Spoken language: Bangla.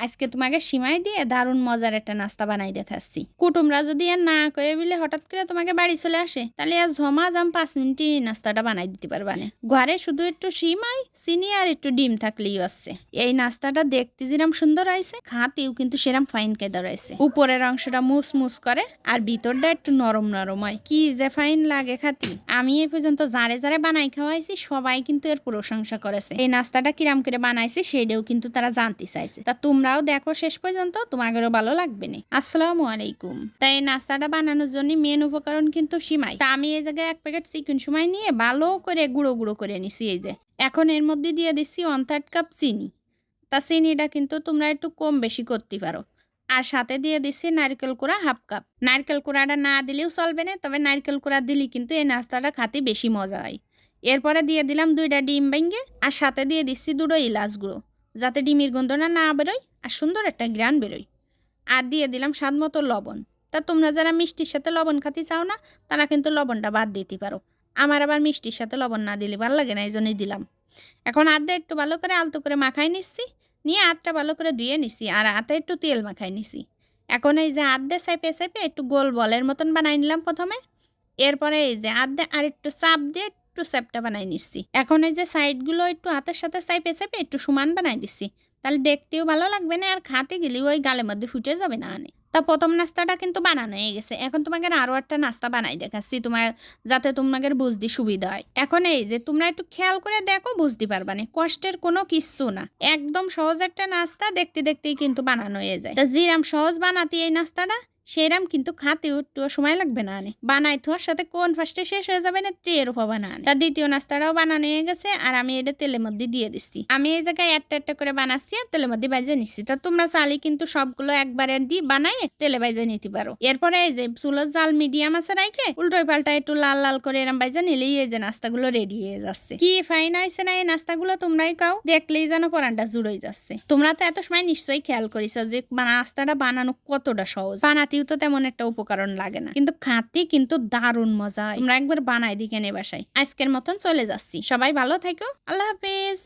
আজকে তোমাকে সিমাই দিয়ে দারুণ মজার একটা নাস্তা বানাই দেখাচ্ছি। কুটুমরা যদি আর না কয়ে বিলে হঠাৎ করে তোমাকে বাড়ি চলে আসে, তাহলে আর ঝমাঝম 5 মিনিটে নাস্তাটা বানাই দিতে পারবা না। ঘরে শুধু একটু সিমাই, চিনি আর একটু ডিম থাকলেই আছে। এই নাস্তাটা দেখতে যেরকম সুন্দর হয়েছে, খাতেও কিন্তু সেরকম ফাইন কেদার হয়েছে। উপরের অংশটা মুসমুস করে আর ভিতরটা একটু নরম নরম হয়। কি যে ফাইন লাগে খাতি। আমি এই পর্যন্ত যারে যারে বানাই খাওয়াইছি সবাই কিন্তু এর প্রশংসা করেছে। এই নাস্তাটা কিরাম করে বানাইছি সেটাও কিন্তু তারা জানতে চাইছে। তা তোমরাও দেখো শেষ পর্যন্ত, তোমাদেরও ভালো লাগবে না। আসসালামু আলাইকুম। তাই এই নাস্তাটা বানানোর জন্য মেন উপকরণ কিন্তু সিমাই। তা আমি এই জায়গায় 1 প্যাকেট চিকেন সিমাই নিয়ে ভালো করে গুঁড়ো গুঁড়ো করে নিছি। এই যে এখন এর মধ্যে দিয়ে দিচ্ছি 1/3 কাপ চিনি। তা চিনিটা কিন্তু তোমরা একটু কম বেশি করতে পারো। আর সাথে দিয়ে দিচ্ছি নারকেল কোড়া 1/2 কাপ। নারকেল কোড়াটা না দিলেও চলবে না, তবে নারকেল কোড়া দিলে কিন্তু এই নাস্তাটা খেতে বেশি মজা হয়। এরপরে দিয়ে দিলাম 2টা ডিম ভেঙে, আর সাথে দিয়ে দিচ্ছি 2টো এলাচ গুঁড়ো, যাতে ডিমের গন্ধটা না বেরোয় আর সুন্দর একটা ঘ্রাণ বেরোয়। আর দিয়ে দিলাম স্বাদ মতো লবণ। তা তোমরা যারা মিষ্টির সাথে লবণ খেতে চাও না, তারা কিন্তু লবণটা বাদ দিতে পারো। আমার আবার মিষ্টির সাথে লবণ না দিলে ভালো লাগে না, এই জন্যই দিলাম। এখন আধা একটু ভালো করে আলতো করে মাখাই নিচ্ছি, নিয়ে আধটা ভালো করে ধুয়ে নিছি আর হাতে একটু তেল মাখাই নিছি। এখন এই যে আধে সাইপে সাইপে একটু গোল বলের মতন বানাই নিলাম প্রথমে। এরপরে এই যে আধে আর একটু চাপ দিয়ে একটু চ্যাপ্টা বানাই নিচ্ছি। এখন এই যে সাইডগুলো একটু হাতের সাথে চাইপে চাইপে একটু সমান বানাই দিচ্ছি, তাহলে দেখতেও ভালো লাগবে না আর খাতে গেলেও ওই গালের মধ্যে ফুটে যাবে না আনে। তা প্রথম নাস্তাটা কিন্তু বানানো হয়ে গেছে। এখন তোমাকে আরো একটা নাস্তা বানাই দেখাচ্ছি তোমার, যাতে তোমাদের বুঝতে সুবিধা হয়। এখন এই যে তোমরা একটু খেয়াল করে দেখো, বুঝতে পারবা না, কষ্টের কোনো কিচ্ছু না, একদম সহজ একটা নাস্তা, দেখতে দেখতেই কিন্তু বানানো হয়ে যায়। তা যেরাম সহজ বানাতে এই নাস্তাটা, সেরাম কিন্তু খাতেও একটু সময় লাগবে না আনে। বানাই থার সাথে কোন ফার্স্টে শেষ হয়ে যাবে না, টেরও পাবা না আনে। তার দ্বিতীয় নাস্তাটাও বানানো হয়ে গেছে আর আমি এটা তেলের মধ্যে দিয়ে দিচ্ছি। আমি এই জায়গায় একটা একটা করে বানাচ্ছি আর তেলের মধ্যে ভাজে নিচ্ছি। তা তোমরা চাইলে কিন্তু সবগুলো একবারে দিয়ে বানায় তেলে ভাজে নিতে পারো। এরপরে এই যে চুলোর জাল মিডিয়াম আছে রাখে উল্টোই পাল্টা একটু লাল লাল করে এরম ভাজে নিলেই এই যে নাস্তাগুলো রেডি হয়ে যাচ্ছে। কি ফাইন হয়েছে না এই নাস্তাগুলো, তোমরাই খাও, দেখলেই যেন পরানটা জুড়ে যাচ্ছে। তোমরা তো এত সময় নিশ্চয়ই খেয়াল করেছো যে নাস্তাটা বানানো কতটা সহজ। বানাতেও তো তেমন একটা উপকরণ লাগে না, কিন্তু খাতে কিন্তু দারুণ মজা হয়। তোমরা একবার বানাই দিকে নে বাসায়। আজকের মতন চলে যাচ্ছি, সবাই ভালো থেকো, আল্লাহ হাফেজ।